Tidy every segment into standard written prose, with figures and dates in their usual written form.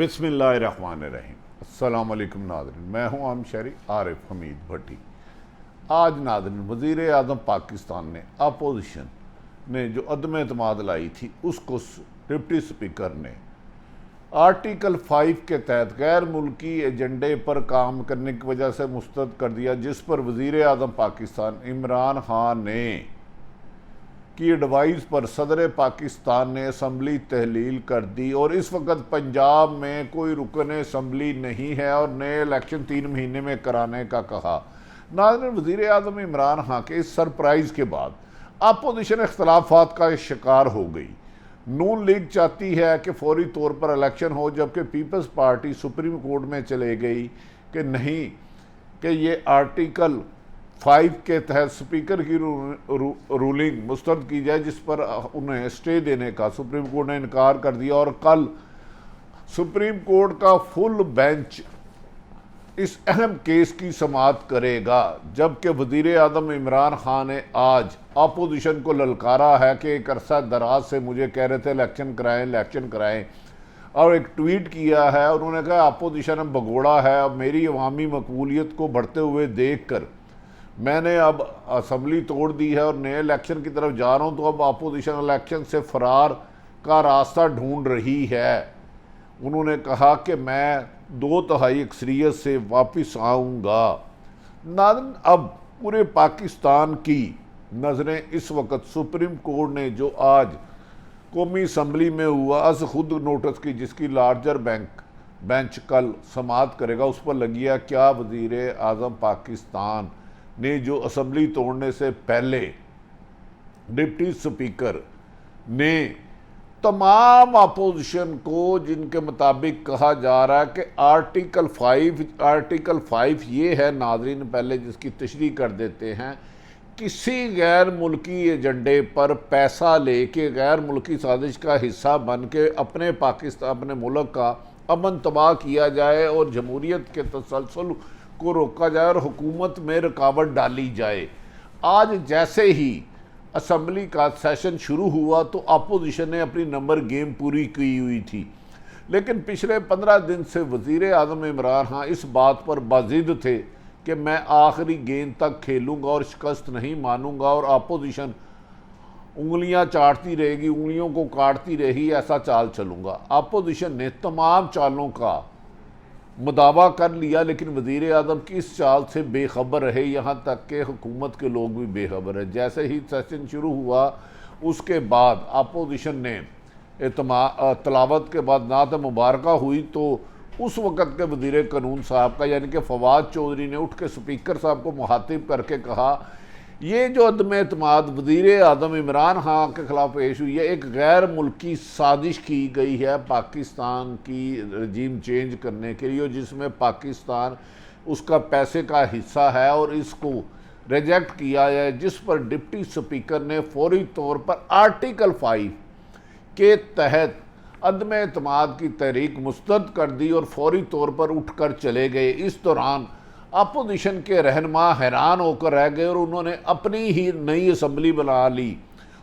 بسم اللہ الرحمن الرحیم۔ السلام علیکم ناظرین، میں ہوں عام شہری عارف حمید بھٹی۔ آج ناظرین وزیر اعظم پاکستان نے اپوزیشن نے جو عدم اعتماد لائی تھی اس کو ڈپٹی اسپیکر نے آرٹیکل 5 کے تحت غیر ملکی ایجنڈے پر کام کرنے کی وجہ سے مسترد کر دیا، جس پر وزیر اعظم پاکستان عمران خان نے کی ایڈوائز پر صدر پاکستان نے اسمبلی تحلیل کر دی اور اس وقت پنجاب میں کوئی رکن اسمبلی نہیں ہے اور نئے الیکشن 3 مہینے میں کرانے کا کہا۔ ناظرین، وزیر اعظم عمران خان کے اس سرپرائز کے بعد اپوزیشن اختلافات کا شکار ہو گئی۔ نون لیگ چاہتی ہے کہ فوری طور پر الیکشن ہو، جبکہ پیپلز پارٹی سپریم کورٹ میں چلے گئی کہ نہیں، کہ یہ آرٹیکل 5 کے تحت سپیکر کی رولنگ مسترد کی جائے، جس پر انہیں اسٹے دینے کا سپریم کورٹ نے انکار کر دیا اور کل سپریم کورٹ کا فل بینچ اس اہم کیس کی سماعت کرے گا۔ جبکہ وزیر اعظم عمران خان نے آج اپوزیشن کو للکارا ہے کہ ایک عرصہ دراز سے مجھے کہہ رہے تھے الیکشن کرائیں، اور ایک ٹویٹ کیا ہے، انہوں نے کہا اپوزیشن اب بگوڑا ہے، اب میری عوامی مقبولیت کو بڑھتے ہوئے دیکھ کر میں نے اب اسمبلی توڑ دی ہے اور نئے الیکشن کی طرف جا رہا ہوں، تو اب اپوزیشن الیکشن سے فرار کا راستہ ڈھونڈ رہی ہے۔ انہوں نے کہا کہ میں 2/3 اکثریت سے واپس آؤں گا۔ ناظرین، اب پورے پاکستان کی نظریں اس وقت سپریم کورٹ نے جو آج قومی اسمبلی میں ہوا از خود نوٹس کی، جس کی لارجر بینچ کل سماعت کرے گا، اس پر لگی ہے۔ کیا وزیر اعظم پاکستان نے جو اسمبلی توڑنے سے پہلے ڈپٹی اسپیکر نے تمام اپوزیشن کو، جن کے مطابق کہا جا رہا ہے کہ آرٹیکل 5 یہ ہے ناظرین، پہلے جس کی تشریح کر دیتے ہیں، کسی غیر ملکی ایجنڈے پر پیسہ لے کے غیر ملکی سازش کا حصہ بن کے اپنے ملک کا امن تباہ کیا جائے اور جمہوریت کے تسلسل کو روکا جائے اور حکومت میں رکاوٹ ڈالی جائے۔ آج جیسے ہی اسمبلی کا سیشن شروع ہوا تو اپوزیشن نے اپنی نمبر گیم پوری کی ہوئی تھی، لیکن پچھلے 15 دن سے وزیر اعظم عمران خان اس بات پر باضد تھے کہ میں آخری گیند تک کھیلوں گا اور شکست نہیں مانوں گا، اور اپوزیشن انگلیاں چاٹتی رہے گی، انگلیوں کو کاٹتی رہے گی، ایسا چال چلوں گا۔ اپوزیشن نے تمام چالوں کا مداوع کر لیا، لیکن وزیر اعظم کی اس چال سے بے خبر رہے، یہاں تک کہ حکومت کے لوگ بھی بے خبر ہیں۔ جیسے ہی سیشن شروع ہوا اس کے بعد اپوزیشن نے تلاوت کے بعد نعت مبارکہ ہوئی، تو اس وقت کے وزیر قانون صاحب کا یعنی کہ فواد چودھری نے اٹھ کے اسپیکر صاحب کو مخاطب کر کے کہا، یہ جو عدم اعتماد وزیر اعظم عمران خان کے خلاف پیش ہوئی ہے، ایک غیر ملکی سازش کی گئی ہے پاکستان کی رجیم چینج کرنے کے لیے، جس میں پاکستان اس کا پیسے کا حصہ ہے، اور اس کو ریجیکٹ کیا ہے، جس پر ڈپٹی اسپیکر نے فوری طور پر آرٹیکل 5 کے تحت عدم اعتماد کی تحریک مسترد کر دی اور فوری طور پر اٹھ کر چلے گئے۔ اس دوران اپوزیشن کے رہنما حیران ہو کر رہ گئے اور انہوں نے اپنی ہی نئی اسمبلی بنا لی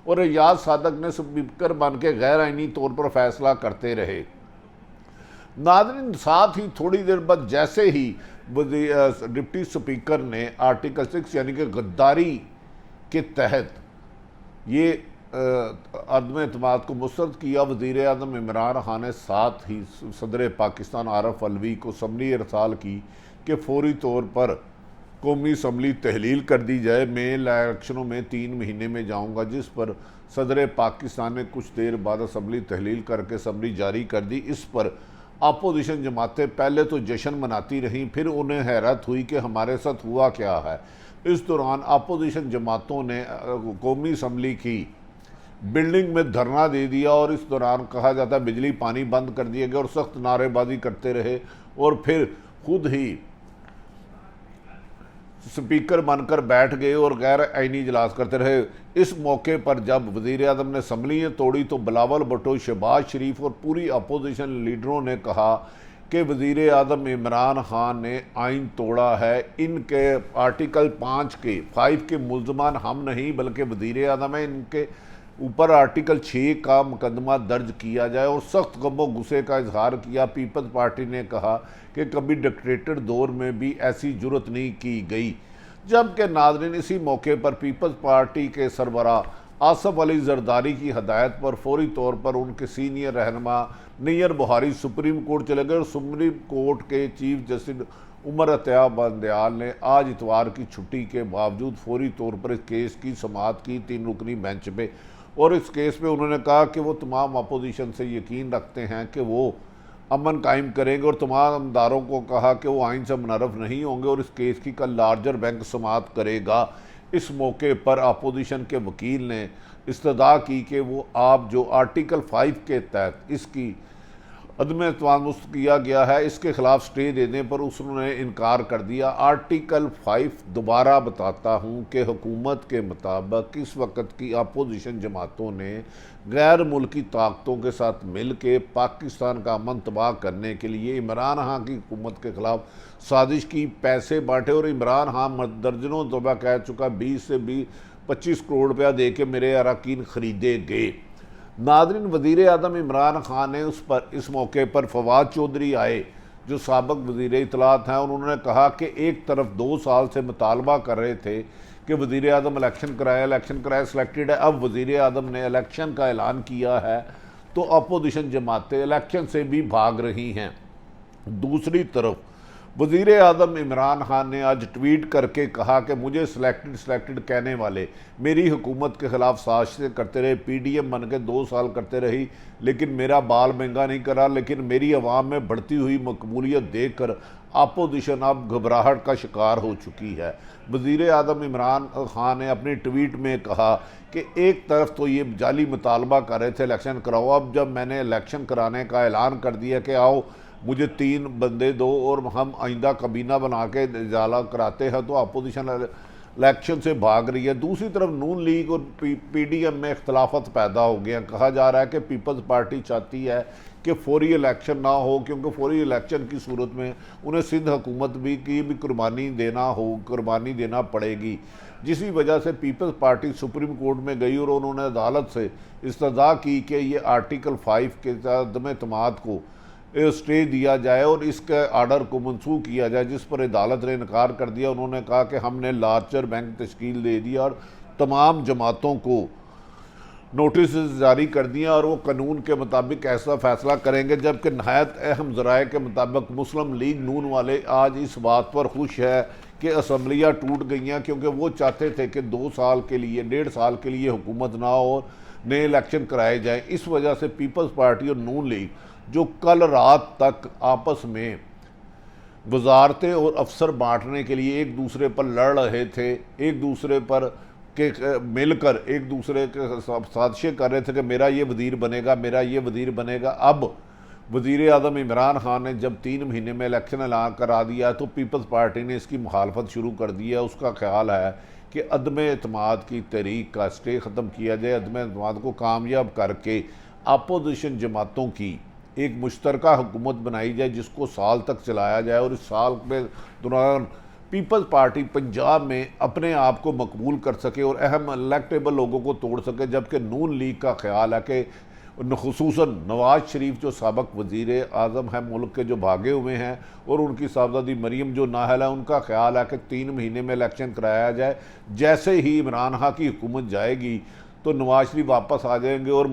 اور ایاز صادق نے اسپیکر بن کے غیر آئینی طور پر فیصلہ کرتے رہے۔ ناظرین، ساتھ ہی تھوڑی دیر بعد جیسے ہی ڈپٹی اسپیکر نے آرٹیکل 6 یعنی کہ غداری کے تحت یہ عدم اعتماد کو مسترد کیا، وزیر اعظم عمران خان نے ساتھ ہی صدر پاکستان عارف علوی کو سمنی ارسال کی کہ فوری طور پر قومی اسمبلی تحلیل کر دی جائے، میں الیکشنوں میں 3 مہینے میں جاؤں گا، جس پر صدر پاکستان نے کچھ دیر بعد اسمبلی تحلیل کر کے اسمبلی جاری کر دی۔ اس پر اپوزیشن جماعتیں پہلے تو جشن مناتی رہیں، پھر انہیں حیرت ہوئی کہ ہمارے ساتھ ہوا کیا ہے۔ اس دوران اپوزیشن جماعتوں نے قومی اسمبلی کی بلڈنگ میں دھرنا دے دیا، اور اس دوران کہا جاتا ہے بجلی پانی بند کر دیا گیا اور سخت نعرے بازی کرتے رہے، اور پھر خود ہی سپیکر بن کر بیٹھ گئے اور غیر آئینی اجلاس کرتے رہے۔ اس موقع پر جب وزیر اعظم نے اسمبلیاں توڑی تو بلاول بھٹو، شہباز شریف اور پوری اپوزیشن لیڈروں نے کہا کہ وزیر اعظم عمران خان نے آئین توڑا ہے، ان کے آرٹیکل 5 کے ملزمان ہم نہیں بلکہ وزیر اعظم ہیں، ان کے اوپر آرٹیکل 6 کا مقدمہ درج کیا جائے اور سخت غم و غصے کا اظہار کیا۔ پیپلز پارٹی نے کہا کہ کبھی ڈکٹیٹر دور میں بھی ایسی جرات نہیں کی گئی، جبکہ ناظرین اسی موقع پر پیپلز پارٹی کے سربراہ آصف علی زرداری کی ہدایت پر فوری طور پر ان کے سینئر رہنما نیئر بہاری سپریم کورٹ چلے گئے اور سپریم کورٹ کے چیف جسٹس عمر عطیہ بندیال نے آج اتوار کی چھٹی کے باوجود فوری طور پر اس کیس کی سماعت کی 3 رکنی بینچ پہ، اور اس کیس پہ انہوں نے کہا کہ وہ تمام اپوزیشن سے یقین رکھتے ہیں کہ وہ امن قائم کریں گے، اور تمام اداروں کو کہا کہ وہ آئین سے منحرف نہیں ہوں گے اور اس کیس کی کل لارجر بینچ سماعت کرے گا۔ اس موقع پر اپوزیشن کے وکیل نے استدعا کی کہ وہ آپ جو آرٹیکل 5 کے تحت اس کی عدم اعتماد مسترد کیا گیا ہے اس کے خلاف سٹے دینے پر انہوں نے انکار کر دیا۔ آرٹیکل 5 دوبارہ بتاتا ہوں کہ حکومت کے مطابق اس وقت کی اپوزیشن جماعتوں نے غیر ملکی طاقتوں کے ساتھ مل کے پاکستان کا امن تباہ کرنے کے لیے عمران خان کی حکومت کے خلاف سازش کی، پیسے بانٹے، اور عمران خان درجنوں دفعہ کہہ چکا 20 سے 25 کروڑ روپیہ دے کے میرے اراکین خریدے گئے۔ ناظرین، وزیر اعظم عمران خان نے اس موقع پر فواد چودھری آئے جو سابق وزیر اطلاعات ہیں، اور انہوں نے کہا کہ ایک طرف 2 سال سے مطالبہ کر رہے تھے کہ وزیر اعظم الیکشن کرائے سلیکٹڈ ہے، اب وزیر اعظم نے الیکشن کا اعلان کیا ہے تو اپوزیشن جماعتیں الیکشن سے بھی بھاگ رہی ہیں۔ دوسری طرف وزیر اعظم عمران خان نے آج ٹویٹ کر کے کہا کہ مجھے سلیکٹڈ کہنے والے میری حکومت کے خلاف سازشیں کرتے رہے، پی ڈی ایم بن کے 2 سال کرتے رہی لیکن میرا بال مہنگا نہیں کرا، لیکن میری عوام میں بڑھتی ہوئی مقبولیت دیکھ کر اپوزیشن اب گھبراہٹ کا شکار ہو چکی ہے۔ وزیر اعظم عمران خان نے اپنی ٹویٹ میں کہا کہ ایک طرف تو یہ جعلی مطالبہ کر رہے تھے الیکشن کراؤ، اب جب میں نے الیکشن کرانے کا اعلان کر دیا کہ آؤ مجھے 3 بندے دو اور ہم آئندہ کابینہ بنا کے اجالہ کراتے ہیں، تو اپوزیشن الیکشن سے بھاگ رہی ہے۔ دوسری طرف نون لیگ اور پی ڈی ایم میں اختلافات پیدا ہو گئے ہیں۔ کہا جا رہا ہے کہ پیپلز پارٹی چاہتی ہے کہ فوری الیکشن نہ ہو، کیونکہ فوری الیکشن کی صورت میں انہیں سندھ حکومت کی بھی قربانی دینا پڑے گی، جسی وجہ سے پیپلز پارٹی سپریم کورٹ میں گئی اور انہوں نے عدالت سے استدعا کی کہ یہ آرٹیکل 5 کے عدم اعتماد کو سٹے دیا جائے اور اس کے آرڈر کو منسوخ کیا جائے، جس پر عدالت نے انکار کر دیا۔ انہوں نے کہا کہ ہم نے لارجر بینچ تشکیل دے دیا اور تمام جماعتوں کو نوٹسز جاری کر دیا اور وہ قانون کے مطابق ایسا فیصلہ کریں گے، جبکہ نہایت اہم ذرائع کے مطابق مسلم لیگ نون والے آج اس بات پر خوش ہے کہ اسمبلیاں ٹوٹ گئی ہیں، کیونکہ وہ چاہتے تھے کہ 2 سال کے لیے 1.5 سال کے لیے حکومت نہ ہو اور نئے الیکشن کرائے جائیں۔ اس وجہ سے پیپلز پارٹی اور نون لیگ جو کل رات تک آپس میں وزارتیں اور افسر بانٹنے کے لیے ایک دوسرے پر لڑ رہے تھے، ایک دوسرے پر مل کر ایک دوسرے کے سازشیں کر رہے تھے کہ میرا یہ وزیر بنے گا، میرا یہ وزیر بنے گا، اب وزیر اعظم عمران خان نے جب 3 مہینے میں الیکشن اعلان کرا دیا تو پیپلز پارٹی نے اس کی مخالفت شروع کر دی ہے۔ اس کا خیال ہے کہ عدم اعتماد کی تحریک کا سٹے ختم کیا جائے، عدم اعتماد کو کامیاب کر کے اپوزیشن جماعتوں کی ایک مشترکہ حکومت بنائی جائے جس کو سال تک چلایا جائے، اور اس سال کے دوران پیپلز پارٹی پنجاب میں اپنے آپ کو مقبول کر سکے اور اہم الیکٹیبل لوگوں کو توڑ سکے، جبکہ نون لیگ کا خیال ہے کہ خصوصاً نواز شریف جو سابق وزیر اعظم ہیں ملک کے، جو بھاگے ہوئے ہیں، اور ان کی صاحبزادی مریم جو نااہل ہے، ان کا خیال ہے کہ 3 مہینے میں الیکشن کرایا جائے۔ جیسے ہی عمران خان کی حکومت جائے گی تو نواز شریف واپس آ جائیں گے اور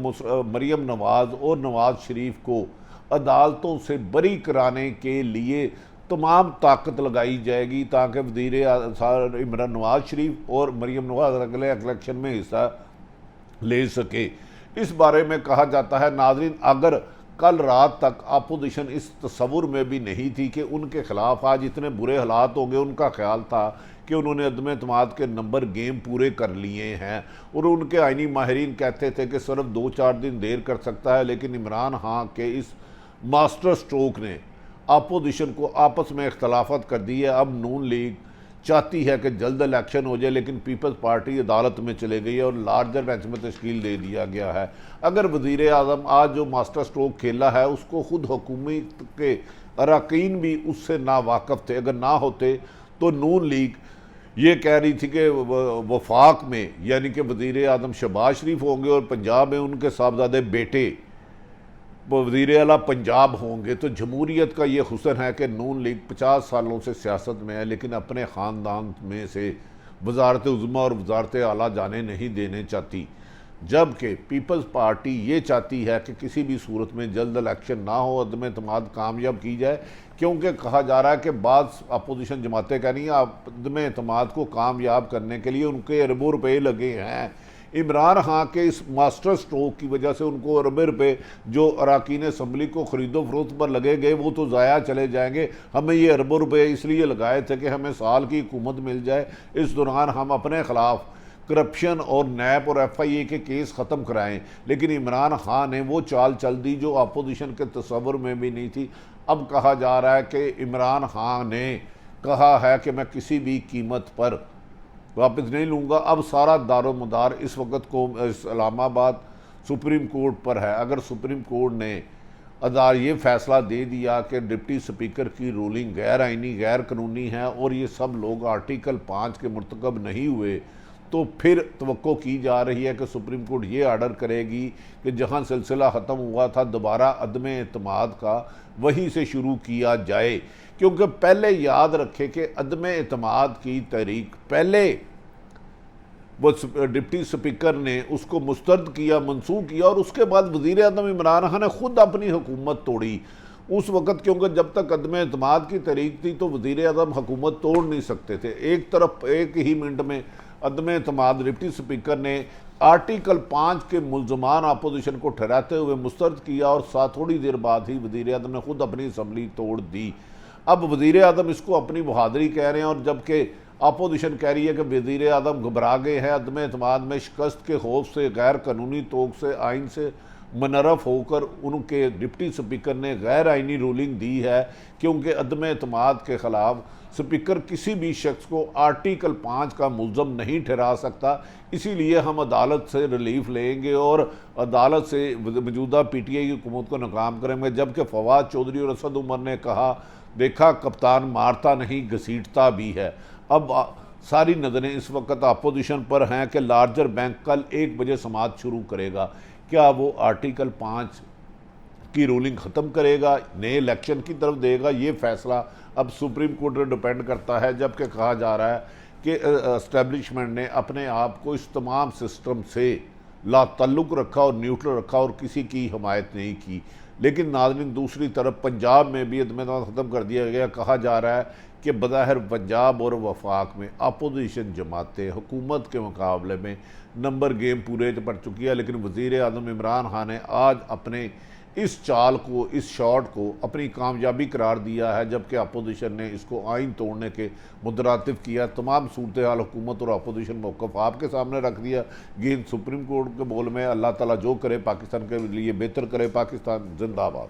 مریم نواز اور نواز شریف کو عدالتوں سے بری کرانے کے لیے تمام طاقت لگائی جائے گی تاکہ وزیر عمران نواز شریف اور مریم نواز اگلے الیکشن میں حصہ لے سکے۔ اس بارے میں کہا جاتا ہے ناظرین، اگر کل رات تک اپوزیشن اس تصور میں بھی نہیں تھی کہ ان کے خلاف آج اتنے برے حالات ہوں گے، ان کا خیال تھا کہ انہوں نے عدم اعتماد کے نمبر گیم پورے کر لیے ہیں، اور ان کے آئینی ماہرین کہتے تھے کہ صرف 2-4 دن دیر کر سکتا ہے، لیکن عمران خان کے اس ماسٹر سٹروک نے اپوزیشن کو آپس میں اختلافات کر دی ہے۔ اب نون لیگ چاہتی ہے کہ جلد الیکشن ہو جائے، لیکن پیپلز پارٹی عدالت میں چلے گئی ہے اور لارجر بینچ میں تشکیل دے دیا گیا ہے۔ اگر وزیر اعظم آج جو ماسٹر سٹروک کھیلا ہے اس کو خود حکومت کے اراکین بھی اس سے نا واقف تھے، اگر نہ ہوتے تو نون لیگ یہ کہہ رہی تھی کہ وفاق میں یعنی کہ وزیر اعظم شہباز شریف ہوں گے اور پنجاب میں ان کے صاحبزادے بیٹے وزیر اعلیٰ پنجاب ہوں گے، تو جمہوریت کا یہ حسن ہے کہ نون لیگ 50 سالوں سے سیاست میں ہے لیکن اپنے خاندان میں سے وزارت عظمیٰ اور وزارت اعلیٰ جانے نہیں دینے چاہتی، جبکہ پیپلز پارٹی یہ چاہتی ہے کہ کسی بھی صورت میں جلد الیکشن نہ ہو، عدم اعتماد کامیاب کی جائے، کیونکہ کہا جا رہا ہے کہ بعض اپوزیشن جماعتیں کہہ رہی ہیں عدم اعتماد کو کامیاب کرنے کے لیے ان کے اربوں روپے لگے ہیں۔ عمران خان کے اس ماسٹر سٹروک کی وجہ سے ان کو اربوں روپے جو اراکین اسمبلی کو خرید و فروخت پر لگے گئے وہ تو ضائع چلے جائیں گے۔ ہمیں یہ اربوں روپے اس لیے لگائے تھے کہ ہمیں سال کی حکومت مل جائے، اس دوران ہم اپنے خلاف کرپشن اور نیب اور ایف آئی اے کے کیس ختم کرائیں، لیکن عمران خان نے وہ چال چل دی جو اپوزیشن کے تصور میں بھی نہیں تھی۔ اب کہا جا رہا ہے کہ عمران خان نے کہا ہے کہ میں کسی بھی قیمت پر واپس نہیں لوں گا۔ اب سارا دار و مدار اس وقت کو اسلام آباد سپریم کورٹ پر ہے۔ اگر سپریم کورٹ نے یہ فیصلہ دے دیا کہ ڈپٹی سپیکر کی رولنگ غیر آئینی غیر قانونی ہے اور یہ سب لوگ آرٹیکل 5 کے مرتکب نہیں ہوئے، تو پھر توقع کی جا رہی ہے کہ سپریم کورٹ یہ آرڈر کرے گی کہ جہاں سلسلہ ختم ہوا تھا دوبارہ عدم اعتماد کا وہیں سے شروع کیا جائے، کیونکہ پہلے یاد رکھے کہ عدم اعتماد کی تحریک پہلے وہ ڈپٹی سپیکر نے اس کو مسترد کیا، منسوخ کیا، اور اس کے بعد وزیر اعظم عمران خان نے خود اپنی حکومت توڑی اس وقت، کیونکہ جب تک عدم اعتماد کی تحریک تھی تو وزیر اعظم حکومت توڑ نہیں سکتے تھے۔ ایک طرف ایک ہی منٹ میں عدم اعتماد ڈپٹی سپیکر نے آرٹیکل 5 کے ملزمان اپوزیشن کو ٹھہراتے ہوئے مسترد کیا اور تھوڑی دیر بعد ہی وزیر اعظم نے خود اپنی اسمبلی توڑ دی۔ اب وزیر اعظم اس کو اپنی بہادری کہہ رہے ہیں، اور جبکہ اپوزیشن کہہ رہی ہے کہ وزیر اعظم گھبرا گئے ہیں، عدم اعتماد میں شکست کے خوف سے، غیر قانونی طوق سے، آئین سے منحرف ہو کر ان کے ڈپٹی سپیکر نے غیر آئینی رولنگ دی ہے، کیونکہ عدم اعتماد کے خلاف سپیکر کسی بھی شخص کو آرٹیکل 5 کا ملزم نہیں ٹھہرا سکتا۔ اسی لیے ہم عدالت سے ریلیف لیں گے اور عدالت سے موجودہ پی ٹی آئی کی حکومت کو ناکام کریں گے، جبکہ فواد چودھری اور اسد عمر نے کہا دیکھا کپتان مارتا نہیں گھسیٹتا بھی ہے۔ اب ساری نظریں اس وقت اپوزیشن پر ہیں کہ لارجر بینک کل 1 بجے سماعت شروع کرے گا، کیا وہ آرٹیکل 5 کی رولنگ ختم کرے گا، نئے الیکشن کی طرف دے گا؟ یہ فیصلہ اب سپریم کورٹ پر ڈیپینڈ کرتا ہے، جبکہ کہا جا رہا ہے کہ اسٹیبلشمنٹ نے اپنے آپ کو اس تمام سسٹم سے لا تعلق رکھا اور نیوٹرل رکھا اور کسی کی حمایت نہیں کی۔ لیکن ناظرین دوسری طرف پنجاب میں بھی عدم اعتماد ختم کر دیا گیا۔ کہا جا رہا ہے کہ بظاہر پنجاب اور وفاق میں اپوزیشن جماعتیں حکومت کے مقابلے میں نمبر گیم پورے پڑ چکی ہے، لیکن وزیر اعظم عمران خان نے آج اپنے اس چال کو، اس شاٹ کو اپنی کامیابی قرار دیا ہے، جبکہ اپوزیشن نے اس کو آئین توڑنے کے مترادف کیا۔ تمام صورتحال حکومت اور اپوزیشن موقف آپ کے سامنے رکھ دیا۔ گیند سپریم کورٹ کے بول میں، اللہ تعالیٰ جو کرے پاکستان کے لیے بہتر کرے۔ پاکستان زندہ باد۔